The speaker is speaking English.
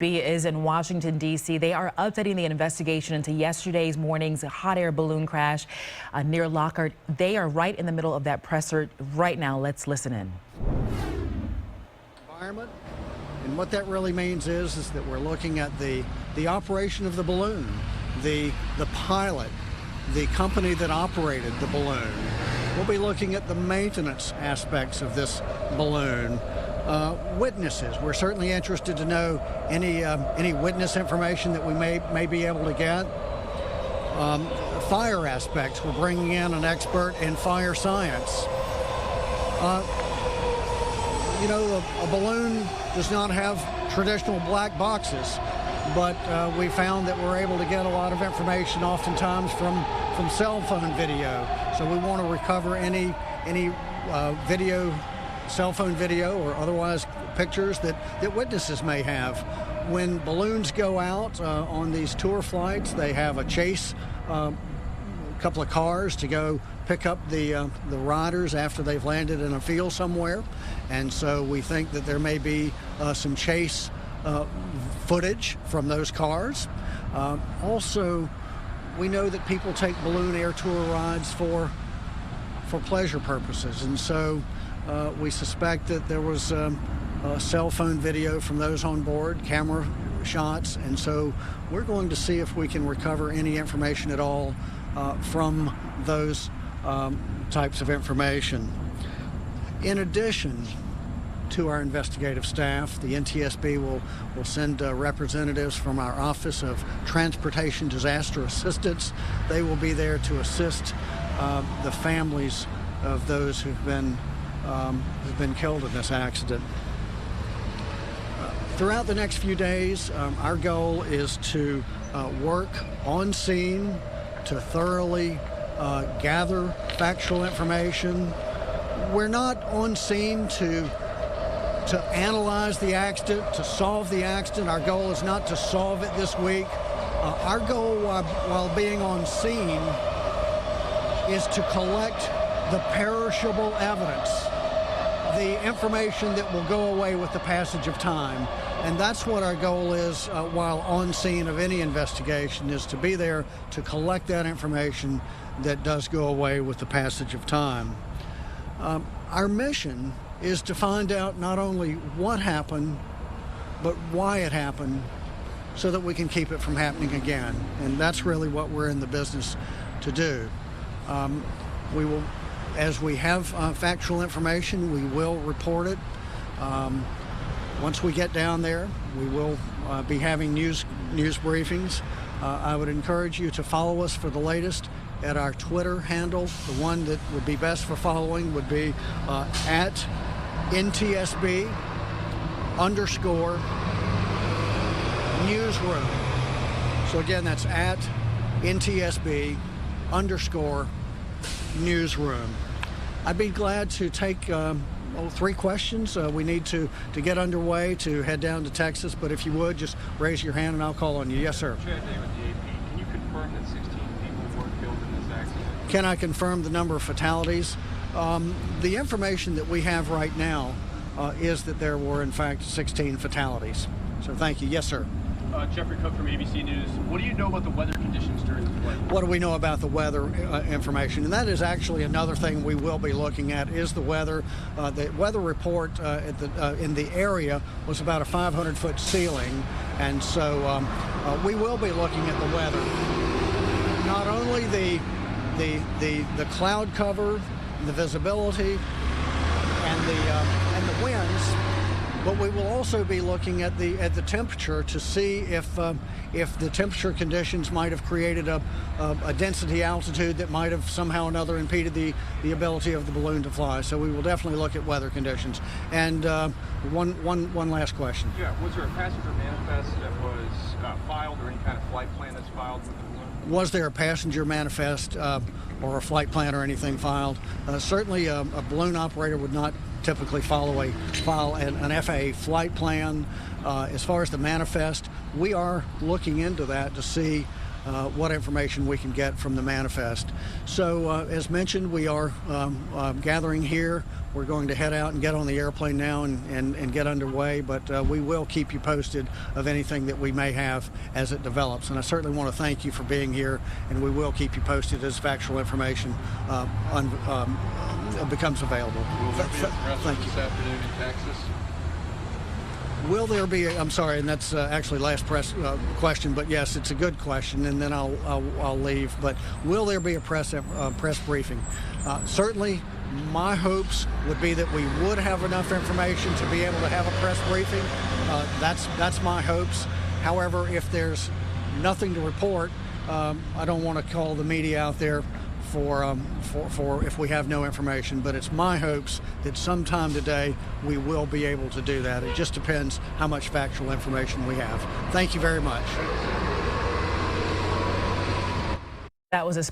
NTSB is in Washington, D.C. They are updating the investigation into yesterday's morning's hot air balloon crash near Lockhart. They are right in the middle of that presser right now. Let's listen in. Environment. And what that really means is that we're looking at the operation of the balloon, the pilot, the company that operated the balloon. We'll be looking at the maintenance aspects of this balloon. Witnesses. We're certainly interested to know any witness information that we may be able to get. Fire aspects. We're bringing in an expert in fire science. A balloon does not have traditional black boxes, but we found that we're able to get a lot of information oftentimes from cell phone video. So we want to recover any video, cell phone video or otherwise pictures that witnesses may have. When balloons go out on these tour flights, they have a chase, a couple of cars to go pick up the riders after they've landed in a field somewhere. And so we think that there may be some chase footage from those cars. Also, we know that people take balloon air tour rides for pleasure purposes, and so we suspect that there was cell phone video from those on board, camera shots, and so we're going to see if we can recover any information at all from those types of information. In addition to our investigative staff, the NTSB will send representatives from our Office of Transportation Disaster Assistance. They will be there to assist the families of those who've been killed in this accident. Throughout the next few days, our goal is to work on scene to thoroughly gather factual information. We're not on scene to analyze the accident, to solve the accident. Our goal is not to solve it this week. Our goal while being on scene is to collect the perishable evidence, the information that will go away with the passage of time. And that's what our goal is while on scene of any investigation, is to be there to collect that information that does go away with the passage of time. Our mission is to find out not only what happened, but why it happened, so that we can keep it from happening again. And that's really what we're in the business to do. We will, as we have factual information, we will report it. Once we get down there, we will be having news briefings. I would encourage you to follow us for the latest at our Twitter handle. The one that would be best for following would be at NTSB _newsroom. So again, that's at NTSB _newsroom. I'd be glad to take 3 questions. We need to get underway to head down to Texas, but if you would, just raise your hand and I'll call on you. Yes, sir. Chad Day with the AP. Can you confirm that 16 people were killed in this accident? Can I confirm the number of fatalities? The information that we have right now is that there were, in fact, 16 fatalities. So thank you. Yes, sir. Jeffrey Cook from ABC News. What do you know about the weather conditions during the flight? What do we know about the weather information? And that is actually another thing we will be looking at, is the weather. The weather report in the area was about a 500-foot ceiling, and so we will be looking at the weather. Not only the cloud cover, the visibility, and the winds, but we will also be looking at the temperature to see if the temperature conditions might have created a density altitude that might have somehow or another impeded the ability of the balloon to fly. So we will definitely look at weather conditions. And one last question. Yeah, was there a passenger manifest that was filed, or any kind of flight plan that's filed with the balloon? Was there a passenger manifest or a flight plan or anything filed? Certainly a balloon operator would not typically file an FAA flight plan. As far as the manifest, we are looking into that to see what information we can get from the manifest. So as mentioned, we are gathering here. We're going to head out and get on the airplane now and get underway, but we will keep you posted of anything that we may have as it develops. And I certainly want to thank you for being here, and we will keep you posted as factual information becomes available. Will there be a press Thank you. this afternoon in Texas? Will there be, I'm sorry, and that's actually last press question, but yes, it's a good question, and then I'll leave. But will there be a press briefing? Certainly, my hopes would be that we would have enough information to be able to have a press briefing. That's my hopes. However, if there's nothing to report, I don't want to call the media out there for if we have no information, but it's my hopes that sometime today we will be able to do that. It just depends how much factual information we have. Thank you very much. That was a